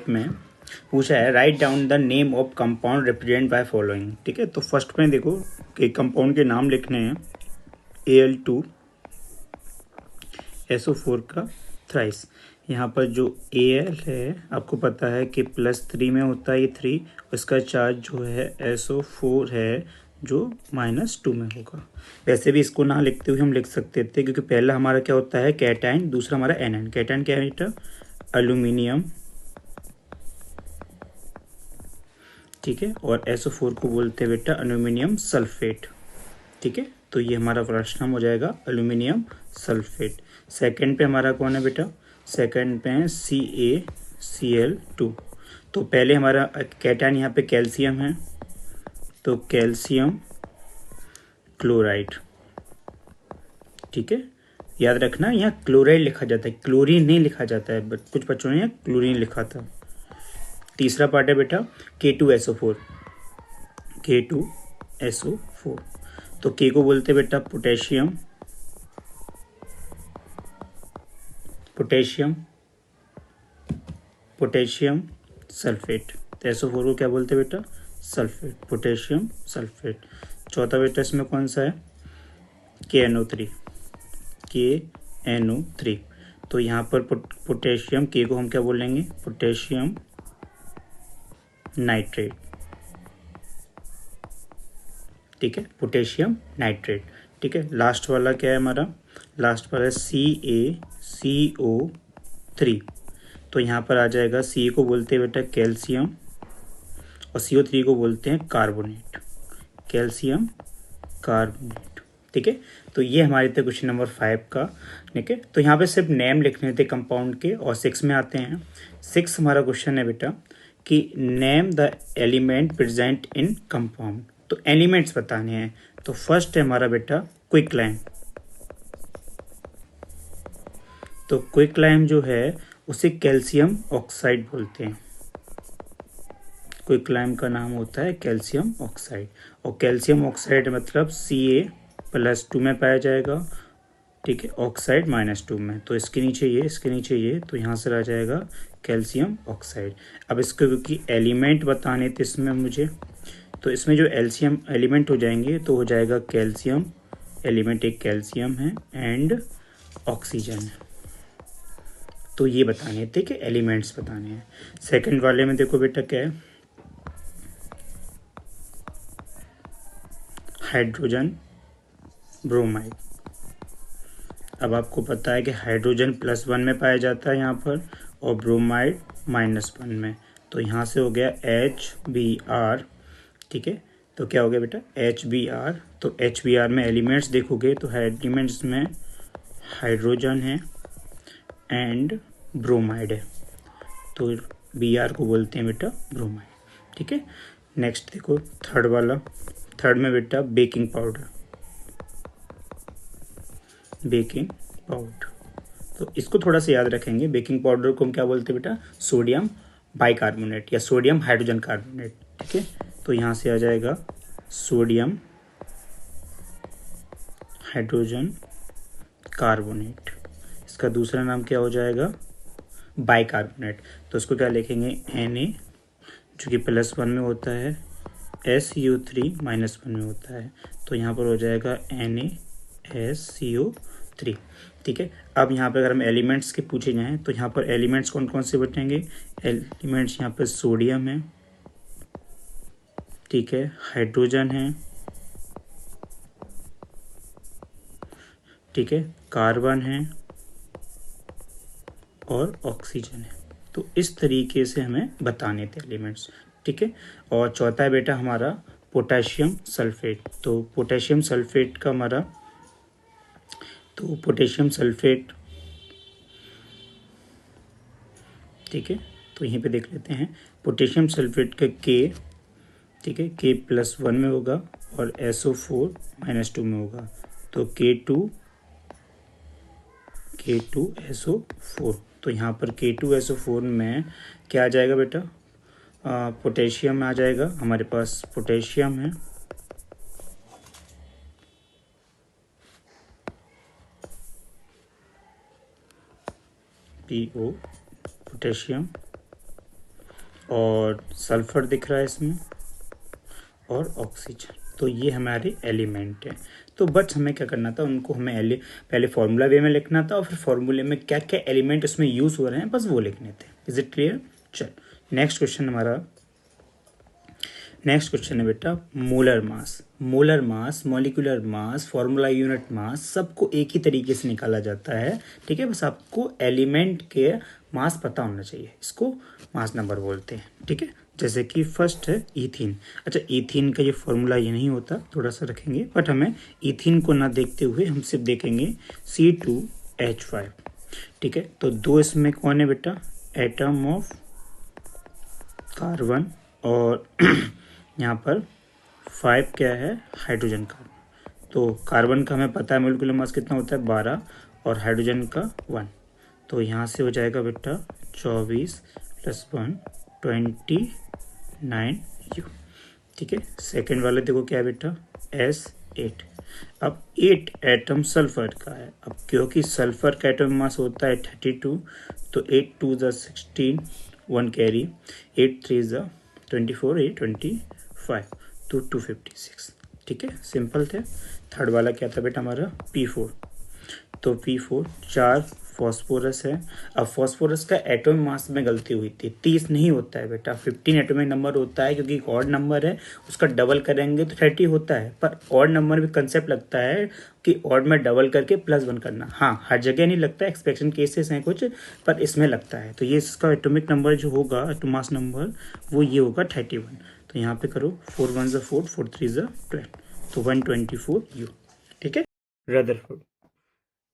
में पूछा है write down the name of compound represent by following. ठीक है, तो फर्स्ट में देखो कि कंपाउंड के नाम लिखने हैं Al2SO4 का थ्राइस। यहाँ पर जो Al है आपको पता है कि +3 में होता है ये 3, उसका चार्ज जो है SO4 है जो -2 में होगा। वैसे भी इसको ना लिखते हुए हम लिख सकते थे क्योंकि पहला हमारा क्या होता है कैटाइन, दूसरा हमारा एनाइन। कैटाइन क्या है बेटा? एल्यूमिनियम। ठीक है, और SO4 को बोलते हैं बेटा एल्यूमिनियम सल्फेट। ठीक है, तो ये हमारा फर्स्ट नाम हो जाएगा एल्यूमिनियम सल्फेट। सेकंड पे हमारा कौन है बेटा? सेकंड पे है CaCl2। तो पहले हमारा कैटायन यहाँ पे कैल्शियम है, तो कैल्शियम क्लोराइड। ठीक है, याद रखना यहाँ क्लोराइड लिखा जाता है, क्लोरीन नहीं लिखा जाता है, बट कुछ बच्चों ने यहाँ क्लोरीन लिखा था। तीसरा पार्ट है बेटा K2SO4। K2SO4, तो के को बोलते हैं बेटा पोटेशियम, पोटेशियम पोटेशियम सल्फेट। तो SO4 को क्या बोलते हैं बेटा? Sulphate, potassium sulphate. चौथा बेटा इसमें कौन सा है? KNO3। KNO3, तो यहाँ पर पोटेशियम के को हम क्या बोलेंगे? Potassium nitrate. ठीक है, पोटेशियम नाइट्रेट। ठीक है, लास्ट वाला क्या है हमारा? लास्ट वाला है CaCO3। तो यहाँ पर आ जाएगा सी को बोलते हैं बेटा कैल्शियम और CO3 को बोलते हैं कार्बोनेट, कैल्शियम कार्बोनेट। ठीक है, तो ये हमारे थे क्वेश्चन नंबर 5 का। ठीक है, तो यहाँ पे सिर्फ नेम लिखने थे कंपाउंड के। और 6 में आते हैं। 6 हमारा क्वेश्चन है बेटा कि name the element present in compound. तो एलिमेंट्स बताने हैं। तो फर्स्ट है हमारा बेटा क्विकलाइम। तो क्विकलाइम जो है उसे कैल्शियम ऑक्साइड बोलते हैं। क्विकलाइम का नाम होता है कैल्शियम ऑक्साइड। और कैल्शियम ऑक्साइड मतलब Ca+2 में पाया जाएगा। ठीक है, ऑक्साइड -2 में। तो इसके नीचे ये, इसके नीचे ये, तो यहाँ से आ जाएगा कैल्शियम ऑक्साइड। अब इसको क्योंकि एलिमेंट बताने थे इसमें मुझे, तो इसमें जो एल्शियम एलिमेंट हो जाएंगे तो हो जाएगा कैल्शियम एलिमेंट, एक कैल्शियम है एंड ऑक्सीजन है। तो ये बताने थे कि एलिमेंट्स बताने हैं। सेकंड वाले में देखो बेटा क्या है? Hydrogen bromide. अब आपको पता है कि हाइड्रोजन +1 में पाया जाता है यहाँ पर और ब्रोमाइड -1 में। तो यहाँ से हो गया HBr। ठीक है, तो क्या हो गया बेटा? HBr। तो HBr में एलिमेंट्स देखोगे तो एलिमेंट्स में हाइड्रोजन है एंड ब्रोमाइड है। तो Br को बोलते हैं बेटा ब्रोमाइड। ठीक है, नेक्स्ट देखो थर्ड वाला। थर्ड में बेटा बेकिंग पाउडर, बेकिंग पाउडर। तो इसको थोड़ा सा याद रखेंगे। बेकिंग पाउडर को हम क्या बोलते हैं बेटा? सोडियम बाइकार्बोनेट या सोडियम हाइड्रोजन कार्बोनेट। ठीक है, तो यहाँ से आ जाएगा सोडियम हाइड्रोजन कार्बोनेट। इसका दूसरा नाम क्या हो जाएगा? बाइकार्बोनेट। तो इसको क्या लिखेंगे? Na, जो कि +1 में होता है, SU3 -1 में होता है। तो यहाँ पर हो जाएगा NaSCO3। ठीक है, अब यहाँ पर अगर हम एलिमेंट्स के पूछे जाएँ तो यहाँ पर एलिमेंट्स कौन कौन से बचेंगे? एलिमेंट्स यहाँ पर सोडियम है, ठीक है, हाइड्रोजन है, ठीक है, कार्बन है और ऑक्सीजन है। तो इस तरीके से हमें बताने थे एलिमेंट्स। ठीक है, और चौथा है बेटा हमारा पोटेशियम सल्फेट। तो पोटेशियम सल्फेट का हमारा, तो पोटेशियम सल्फेट, ठीक है, तो यहीं पे देख लेते हैं। पोटेशियम सल्फेट का के, ठीक है, K+1 में होगा और SO4 -2 में होगा। तो K2SO4। तो यहाँ पर K2SO4 में क्या आ जाएगा बेटा? पोटेशियम आ जाएगा। हमारे पास पोटेशियम है, PO पोटेशियम, और सल्फर दिख रहा है इसमें और ऑक्सीजन। तो ये हमारे एलिमेंट हैं। तो बट हमें क्या करना था, उनको हमें पहले फॉर्मूला वे में लिखना था और फिर फॉर्मूले में क्या क्या एलिमेंट उसमें यूज़ हो रहे हैं बस वो लिखने थे। Is it clear? चल नेक्स्ट क्वेश्चन है बेटा molar mass. Molar mass, molecular mass, formula unit mass सबको एक ही तरीके से निकाला जाता है। ठीक है, बस आपको एलिमेंट के मास पता होना चाहिए, इसको मास नंबर बोलते हैं। ठीक है, जैसे कि फर्स्ट है ईथीन। अच्छा, ईथीन का ये फॉर्मूला ये नहीं होता, थोड़ा सा रखेंगे, बट हमें ईथीन को ना देखते हुए हम सिर्फ देखेंगे C2H5। ठीक है, तो दो इसमें कौन है बेटा, एटम ऑफ कार्बन और यहाँ पर 5 क्या है, हाइड्रोजन का। तो कार्बन का हमें पता है मोलिकुलर मास कितना होता है 12 और हाइड्रोजन का 1। तो यहाँ से हो जाएगा बेटा 24 + 1 29 U। ठीक है, सेकेंड वाले देखो क्या है बेटा S8। अब 8 एटम सल्फर का है। अब क्योंकि सल्फर का एटम मास होता है 32, तो 8 2 = 16, 1 कैरी, 8 3 = 24, 8 25, तो 256। ठीक है, सिंपल थे। थर्ड वाला क्या था बेटा हमारा P4। तो P4 4 फॉस्फोरस है। अब फॉस्फोरस का एटॉमिक मास में गलती हुई थी, 30 नहीं होता है बेटा, 15 एटॉमिक नंबर होता है, क्योंकि एक ऑड नंबर है, उसका डबल करेंगे तो 30 होता है। पर ऑड नंबर में कंसेप्ट लगता है कि ऑड में डबल करके +1 करना। हाँ, हर जगह नहीं लगता, एक्सपेक्शन केसेस हैं कुछ, पर इसमें लगता है। तो ये इसका एटॉमिक नंबर जो होगा, मास नंबर, वो ये होगा 31। तो यहाँ पे करो 4 1 = 4, 4 3 = 12, तो 124 U। ठीक है,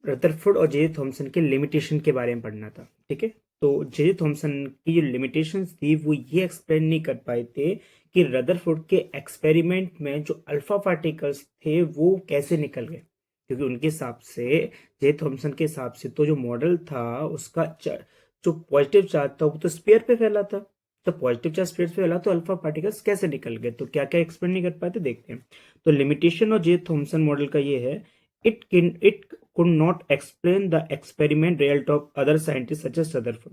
रदरफोर्ड और जे थॉमसन के लिमिटेशन के बारे में पढ़ना था। ठीक है, तो जे थॉमसन की जो लिमिटेशंस थी वो ये एक्सप्लेन नहीं कर पाए थे कि रदरफोर्ड के एक्सपेरिमेंट में जो अल्फा पार्टिकल्स थे वो कैसे निकल गए, क्योंकि उनके हिसाब से, जे थॉमसन के हिसाब से तो जो मॉडल था उसका जो पॉजिटिव चार्ज था वो तो स्फीयर पे फैला था। तो पॉजिटिव चार्ज स्फीयर पे फैला तो अल्फा पार्टिकल्स कैसे निकल गए, तो क्या क्या एक्सप्लेन नहीं कर पाए थे, देखते हैं। तो लिमिटेशन और जे थॉमसन मॉडल का ये है, it could not explain the experiment result of other scientists such as Rutherford।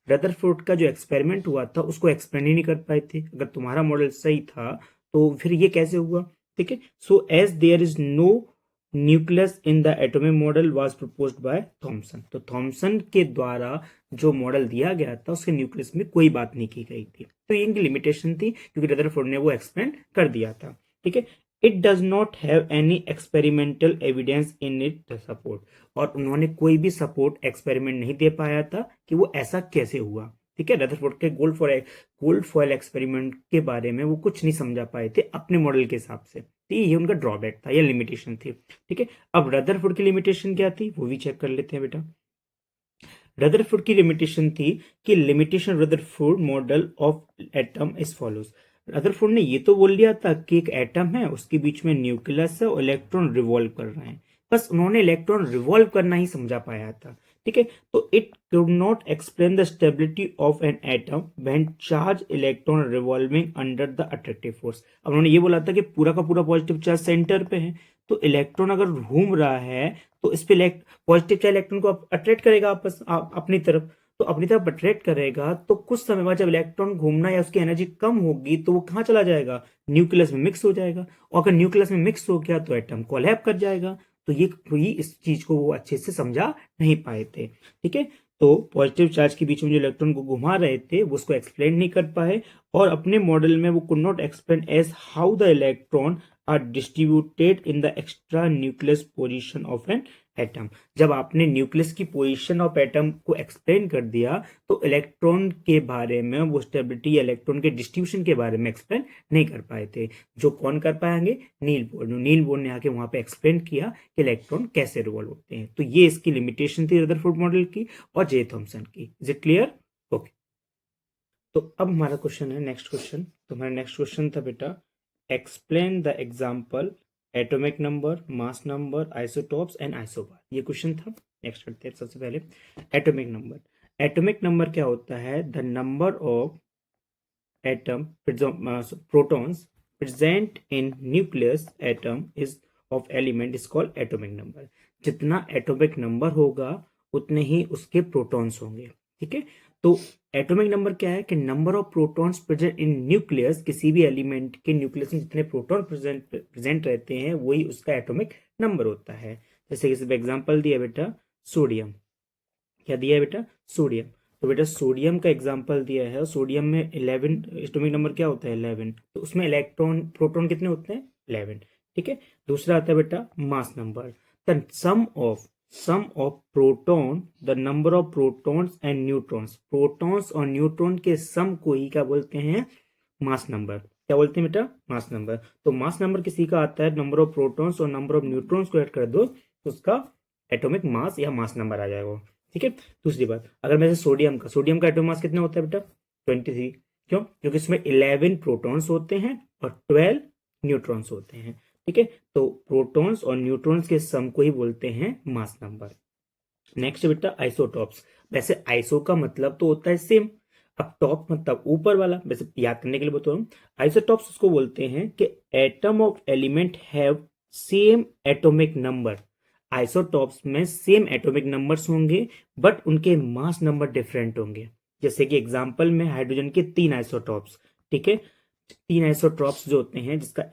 Rutherford का जो एक्सपेरिमेंट हुआ था उसको एक्सप्लेन ही नहीं कर पाए थे। अगर तुम्हारा मॉडल सही था तो फिर ये कैसे हुआ। ठीक है, so as there is no nucleus in the atomic model was proposed by Thomson. तो थॉमसन के द्वारा जो मॉडल दिया गया था उसके न्यूक्लियस में कोई बात नहीं की गई थी। तो ये इनकी लिमिटेशन थी, क्योंकि रदरफोर्ड ने वो एक्सप्लेन कर दिया था। ठीक है, it does not have any experimental evidence in it support. और उन्होंने कोई भी सपोर्ट एक्सपेरिमेंट नहीं दे पाया था कि वो ऐसा कैसे हुआ। ठीक है, रदरफोर्ड के गोल्ड फॉयल एक्सपेरिमेंट के बारे में वो कुछ नहीं समझा पाए थे अपने मॉडल के हिसाब से। तो ये उनका ड्रॉबैक था या लिमिटेशन थी। ठीक है, अब रदरफोर्ड की लिमिटेशन क्या थी वो भी चेक कर लेते हैं बेटा। रदरफोर्ड की लिमिटेशन थी कि limitation Rutherford model of atom is follows. Rutherford ने ये तो बोल दिया था कि एक एटम है, उसके बीच में न्यूक्लियस है और इलेक्ट्रॉन रिवॉल्व कर रहे हैं, बस उन्होंने इलेक्ट्रॉन रिवॉल्व करना ही समझा पाया था। ठीक है, तो it could not explain the stability of an atom when charge electron revolving under the attractive force. अब उन्होंने ये बोला था कि पूरा का पूरा पॉजिटिव चार्ज सेंटर पे है, तो इलेक्ट्रॉन अगर घूम रहा है तो इस पे पॉजिटिव चार्ज इलेक्ट्रॉन को अट्रैक्ट करेगा अपनी तरफ। तो अपनी तरफ अट्रैक्ट करेगा तो कुछ समय बाद जब इलेक्ट्रॉन घूमना या उसकी एनर्जी कम होगी तो वो कहाँ चला जाएगा, न्यूक्लियस में मिक्स हो जाएगा। और अगर न्यूक्लियस में मिक्स हो गया तो एटम कोलैप्स कर जाएगा। तो ये इस चीज को वो अच्छे से समझा नहीं पाए थे। ठीक है, तो पॉजिटिव चार्ज के बीच में जो इलेक्ट्रॉन को घुमा रहे थे वो उसको एक्सप्लेन नहीं कर पाए, और अपने मॉडल में वो could not explain as how the electron are distributed in the extra nucleus position of an atom. जब आपने न्यूक्लियस की पोजीशन ऑफ एटम को एक्सप्लेन कर दिया तो इलेक्ट्रॉन के बारे में, वो स्टेबिलिटी या इलेक्ट्रॉन के डिस्ट्रीब्यूशन के बारे में एक्सप्लेन नहीं कर पाए थे। जो कौन कर पाएंगे, नील बोर ने आके वहां पे एक्सप्लेन किया कि इलेक्ट्रॉन कैसे रिवॉल्व होते हैं। तो ये इसकी लिमिटेशन थी रदरफोर्ड मॉडल की और जे थॉमसन की। Is it clear? ओके, तो अब हमारा क्वेश्चन है नेक्स्ट क्वेश्चन। तो हमारा नेक्स्ट क्वेश्चन था बेटा, explain the example atomic number, mass number, isotopes and isobar. ये क्वेश्चन था। नेक्स्ट करते हैं। सबसे पहले एटॉमिक नंबर। एटॉमिक नंबर क्या होता है, the number of atom protons present in nucleus atom is of element is called atomic number. जितना एटॉमिक नंबर होगा उतने ही उसके प्रोटॉन्स होंगे। ठीक है, तो एटॉमिक नंबर क्या है कि number of protons present in nucleus, किसी भी एलिमेंट के न्यूक्लियस में जितने प्रोटॉन प्रेजेंट रहते हैं वही उसका एटॉमिक नंबर होता है। जैसे किसी एग्जांपल दिया बेटा सोडियम, क्या दिया है बेटा सोडियम, तो बेटा सोडियम का एग्जांपल दिया है, सोडियम में 11 एटॉमिक नंबर क्या होता है 11, तो उसमें इलेक्ट्रॉन प्रोटॉन कितने होते हैं 11, ठीक है। दूसरा आता है बेटा mass number, the sum of proton, the number of protons and neutrons, protons और न्यूट्रॉन के सम को ही क्या बोलते हैं मास नंबर, क्या बोलते हैं बेटा मास नंबर। तो मास नंबर किसी का आता है नंबर ऑफ प्रोटॉन्स और नंबर ऑफ न्यूट्रॉन्स को ऐड कर दो तो उसका एटॉमिक मास या मास नंबर आ जाएगा, ठीक है। दूसरी बात, अगर मैं सोडियम का एटॉमिक मास कितना होता है बेटा 23, क्यों, क्योंकि इसमें 11 प्रोटॉन्स होते हैं और 12 न्यूट्रॉन्स होते हैं, ठीक है। तो प्रोटॉन्स और न्यूट्रॉन्स के सम को ही बोलते हैं मास नंबर। नेक्स्ट बेटा आइसोटॉप्स, वैसे आइसो का मतलब तो होता है सेम, अब टॉप मतलब ऊपर वाला, वैसे याद करने के लिए बता रहा हूं। आइसोटॉप्स उसको बोलते हैं कि atom of element have same atomic number, isotopes में सेम एटॉमिक नंबर्स होंगे बट उनके मास नंबर डिफरेंट होंगे। जैसे कि एग्जांपल में हाइड्रोजन के 3 आइसोटॉप्स, ठीक है, 3 आइसोटॉप्स जो होते हैं जिसका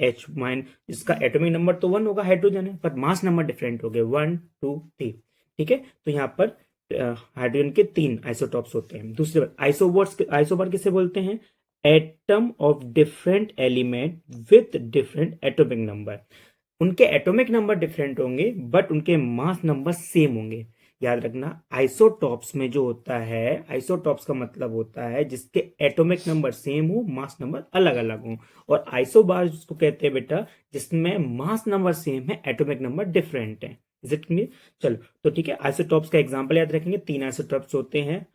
जिसका एटॉमिक नंबर तो 1 होगा, हाइड्रोजन है, पर मास नंबर डिफरेंट हो गए 1 2 3, ठीक है। तो यहाँ पर हाइड्रोजन के 3 आइसोटॉप्स होते हैं। दूसरी बात आइसोबार किसे बोलते हैं, atom of different element with different atomic number, उनके एटॉमिक नंबर डिफरेंट होंगे बट उनके मास नंबर सेम होंगे। याद रखना आइसोटॉप्स में जो होता है, आइसोटॉप्स का मतलब होता है जिसके एटॉमिक नंबर सेम हो मास नंबर अलग अलग हो, और आइसोबार जिसको कहते हैं बेटा जिसमें मास नंबर सेम है एटॉमिक नंबर डिफरेंट है। Is it clear? चलो तो ठीक है, आइसोटॉप्स का एग्जांपल याद रखेंगे, 3 आइसोटॉप्स होते हैं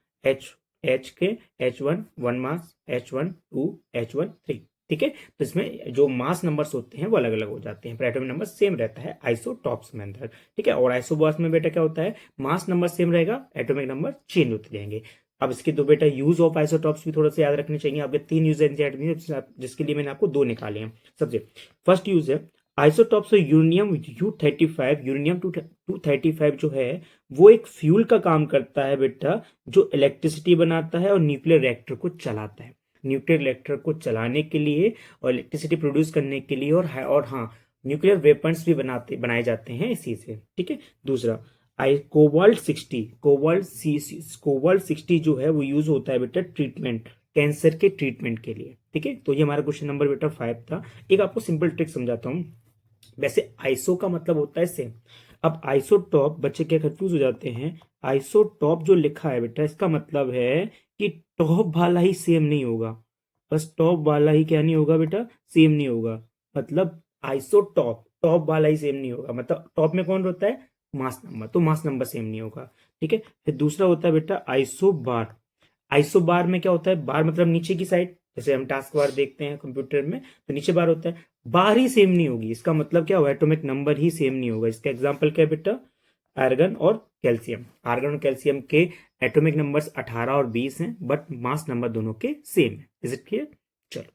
एच के H1 1 मास, H1 2, H1 3, ठीक है। तो इसमें जो मास नंबर्स होते हैं वो अलग अलग हो जाते हैं पर एटॉमिक नंबर सेम रहता है आइसोटॉप्स में अंदर, ठीक है। और आइसोबार्स में बेटा क्या होता है, मास नंबर सेम रहेगा, एटॉमिक नंबर चेंज होते जाएंगे। अब इसके दो बेटा यूज ऑफ आइसोटॉप्स भी थोड़ा सा याद रखने चाहिए, आपके 3 यूज एनसीईआरटी जिसके लिए मैंने आपको 2 निकाले हैं। सबसे फर्स्ट यूज है आइसोटॉप्स यूरेनियम U35, यूरेनियम 235 जो है वो एक फ्यूल का काम करता है बेटा, जो इलेक्ट्रिसिटी बनाता है और न्यूक्लियर रिएक्टर को चलाता है, न्यूक्लियर रिएक्टर को चलाने के लिए और इलेक्ट्रिसिटी प्रोड्यूस करने के लिए, और हाँ न्यूक्लियर वेपन्स भी बनाए जाते हैं इसी से, ठीक है। दूसरा कोबाल्ट 60 जो है वो यूज होता है बेटा ट्रीटमेंट, कैंसर के ट्रीटमेंट के लिए, ठीक है। तो ये हमारा क्वेश्चन नंबर बेटा 5 था। एक आपको सिंपल ट्रिक समझाता हूँ, वैसे आइसो का मतलब होता है सेम, अब आइसोटॉप बच्चे क्या कंफ्यूज हो जाते हैं, आइसोटॉप जो लिखा है बेटा इसका मतलब है कि टॉप वाला ही सेम नहीं होगा, बस टॉप वाला ही क्या नहीं होगा बेटा सेम नहीं होगा, मतलब आइसोटॉप टॉप वाला ही सेम नहीं होगा, मतलब टॉप में कौन होता है मास नंबर, तो मास नंबर सेम नहीं होगा, ठीक है। फिर दूसरा होता है बेटा आइसोबार, आइसोबार में क्या होता है, बार मतलब नीचे की साइड, जैसे हम टास्क बार देखते हैं कंप्यूटर में तो नीचे बार होता है, बार ही सेम नहीं होगी, इसका मतलब क्या होगा एटॉमिक नंबर ही सेम नहीं होगा। इसका एग्जांपल क्या है बेटा आर्गन और कैल्शियम, आर्गन और कैल्शियम के एटॉमिक नंबर्स 18 और 20 हैं बट मास नंबर दोनों के सेम है। Is it clear? चलो